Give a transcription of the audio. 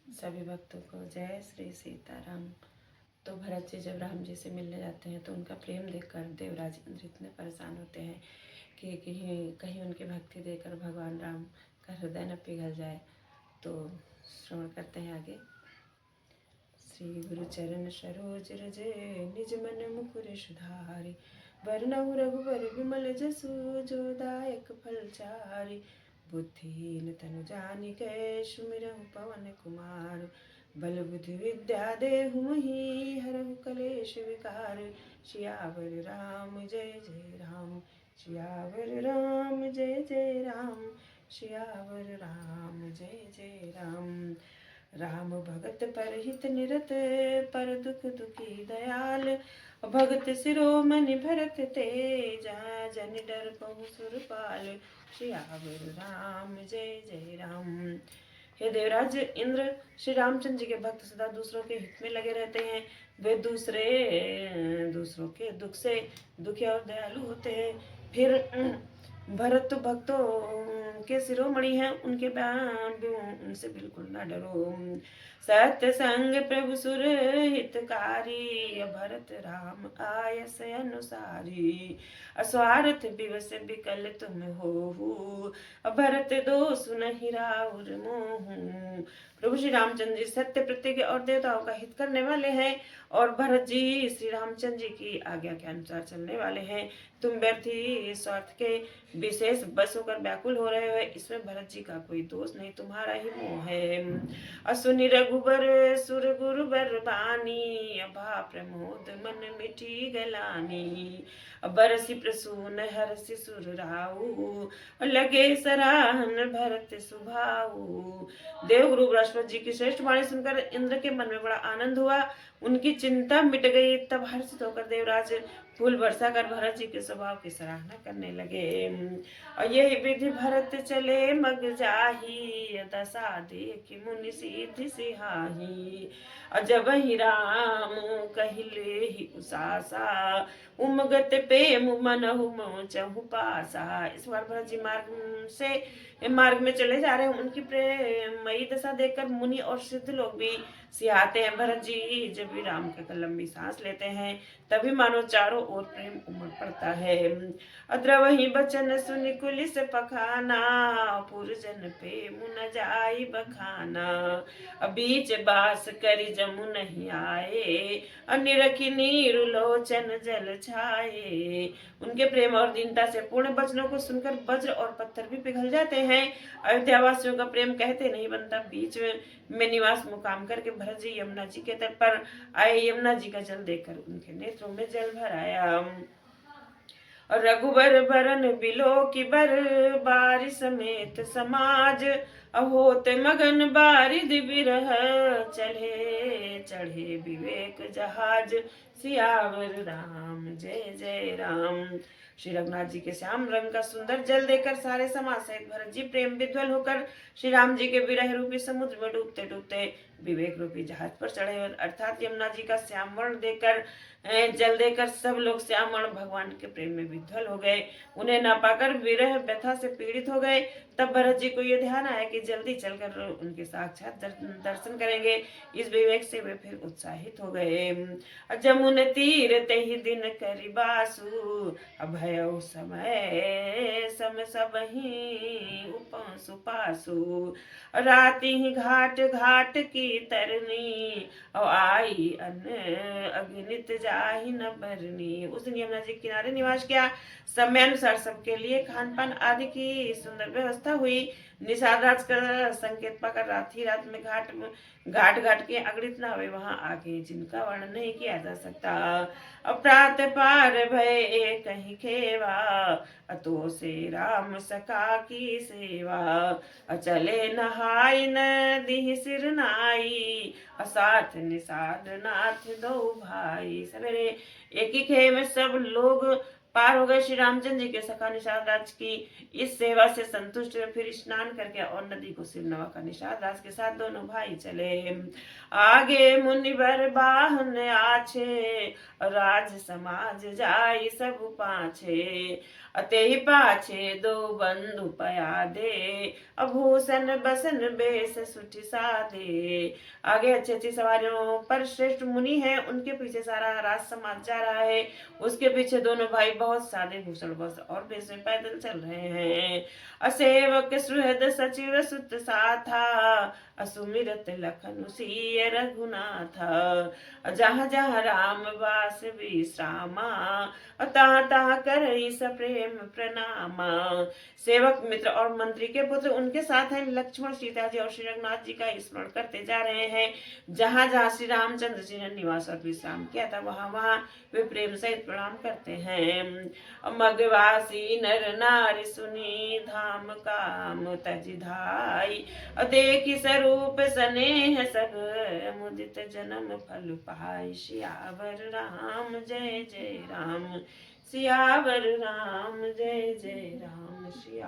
सभी भक्तों को जय श्री सीताराम। तो भरत जी जब राम जी से मिलने जाते हैं तो उनका प्रेम देखकर देवराज इंद्र इतने परेशान होते हैं कि कहीं कहीं उनकी भक्ति देखकर भगवान राम का हृदय न पिघल जाए। तो श्रवण करते हैं आगे। श्री गुरु चरण सरोज रजे निज मन मुकुर सुधारि वरनहु रघुबर विमल जसु जो दायक फल चारि बुद्धिहीन तनु जानिके सुमिरहु पवन कुमार बल बुद्धि विद्या देहु मोहि हरहु कलेश विकार सियावर राम जय जय राम सियावर राम जय जय राम सियावर राम जय जय राम। राम भगत पर हित निरत पर दुख दुखी दयाल भगत शिरोमणि भरत तेजा जन डर पहु सुरपाल सियावर राम जय जय राम। हे देवराज इंद्र, श्री रामचंद्र जी के भक्त सदा दूसरों के हित में लगे रहते हैं। वे दूसरों के दुख से दुखी और दयालु होते हैं। फिर भरत तो भक्तों के शिरोमणि हैं, उनके उनसे बिल्कुल ना डरो। सत्य संग प्रभु सुर हितकारी भरत राम आयस अनुसारी अस्वार्थ विवश विकल तुम हो भरत दोष नहीं राउर मोहू। प्रभु श्री रामचंद्र जी सत्य प्रतिज्ञ और देवताओं का हित करने वाले हैं और भरत जी श्री रामचंद्र जी की आज्ञा के अनुसार चलने वाले हैं। तुम व्यर्थी स्वार्थ के विशेष बस होकर व्याकुल हो रहे हो, इसमें भरत जी का कोई दोष नहीं, तुम्हारा ही मोह है। असुनि रघुबर सुर गुरु बर बानी अभा प्रमोद मन मिठी गलानी बरसी प्रसून हरसि सुर राऊ लगे सराहन भरत सुभाऊ। देवगुरु बृहस्पति जी की श्रेष्ठ वाणी सुनकर इंद्र के मन में बड़ा आनंद हुआ, उनकी चिंता मिट गई। तब हर्षित होकर देवराज फूल वर्षा कर भरत जी के स्वभाव की सराहना करने लगे। और यही विधि भरत चले मग जाही दशा देख मुनि सिद्धि सिहाही। और जब ही राम कहिले ही उसासा उमगत पे मनहु चहु पासा। इस बार भरत जी मार्ग में चले जा रहे हैं। उनकी प्रेमयी दशा देखकर मुनि और सिद्ध लोग भी सिहाते हैं। भरत जी जब भी राम के लंबी सांस लेते हैं तभी मानो चारों ओर प्रेम उमड़ पड़ता है। अद्र वही बचन सुनि कुलिस पखाना पुरजन पे मुन जाई बखाना। बीच बास करी जमु नहीं आए निरखी नीर लोचन जल छाए। उनके प्रेम और दीनता से पूर्ण वचनों को सुनकर वज्र और पत्थर भी पिघल जाते हैं। अयोध्या वासियों का प्रेम कहते नहीं बनता। बीच में निवास मुकाम करके भरत जी यमुना जी के तट पर आए। यमुना जी का जल देखकर उनके नेत्रों में जल भर आया। और रघुबर बरन बिलो की बर बारी समेत समाज अहोत मगन बारिद बिरह चढ़े चढ़े विवेक जहाज सियावर राम जय जय राम। श्री रघुनाथ जी के श्याम रंग का सुंदर जल देखकर सारे समाज सहित भरत जी प्रेम विध्वल होकर श्री राम जी के विरह रूपी समुद्र में डूबते डूबते विवेक रूपी जहाज पर चढ़े। अर्थात यमुना जी का श्याम वर्ण देखकर जल देकर सब लोग श्याम वर्ण भगवान के प्रेम में विध्वल हो गए। उन्हें न पाकर विरह व्यथा से पीड़ित हो गए। तब भरत जी को यह ध्यान आया कि जल्दी चलकर उनके साक्षात दर्शन करेंगे। इस विवेक से वे फिर उत्साहित हो गए। जमुन तीर ते ही दिन करी बासु अभय समय सम सब ही सुपासु। राति ही घाट घाट की तरनी और आई अग्नित जाहि न बरनी। उस दिन यमुना जी किनारे निवास किया। समय अनुसार सबके लिए खान पान आदि की सुंदर व्यवस्था हुई। निषाद राज का संकेत पाकर रात में घाट घाट के अगणित नावे वहां आगे जिनका वर्णन नहीं किया जा सकता। अपराध पार भय कहीं खेवा अतो से राम सखा की सेवा। अचले नहाय नदी सिर नाई असाथ निषाद नाथ दो भाई। सवेरे एक ही खेमे में सब लोग पार हो गए। श्री रामचंद्र जी के सखा निषाद राज की इस सेवा से संतुष्ट हुए, फिर स्नान करके और नदी को सिर नवा निषाद राज के साथ दोनों भाई चले। आगे मुनिवर बाहन आछे, राज समाज जाई सब पाछे, अते ही पाछे दो बंधु पया दे, अभूषण बसन बेस सुठी साधे। आगे अच्छी अच्छी सवारियों पर श्रेष्ठ मुनि है, उनके पीछे सारा राज समाज जा रहा है, उसके पीछे दोनों भाई बहुत सादे भूषण वस्त्र और बेस में पैदल चल रहे हैं। असेवक सुहृद सचिव सुत साथा, असुमिरत लखन सीय रघुनाथ, जहाँ जहाँ राम वास विश्रामा, तहाँ तहाँ करई सप्रेम प्रणामा। सेवक मित्र और मंत्री के पुत्र उनके साथ हैं, लक्ष्मण सीता जी और श्री रघुनाथ जी का स्मरण करते जा रहे हैं। जहाँ जहाँ श्री रामचंद्र जी ने निवास और विश्राम किया था, वहाँ वहाँ वे प्रेम सहित प्रणाम करते हैं। मगवासी नर नारी सुनी धाम काम तज धाई, देखी स्वरूप स्नेह सब मुदित जन्म फल पाई। सियावर राम जय जय राम, सियावर राम जय जय राम, सिया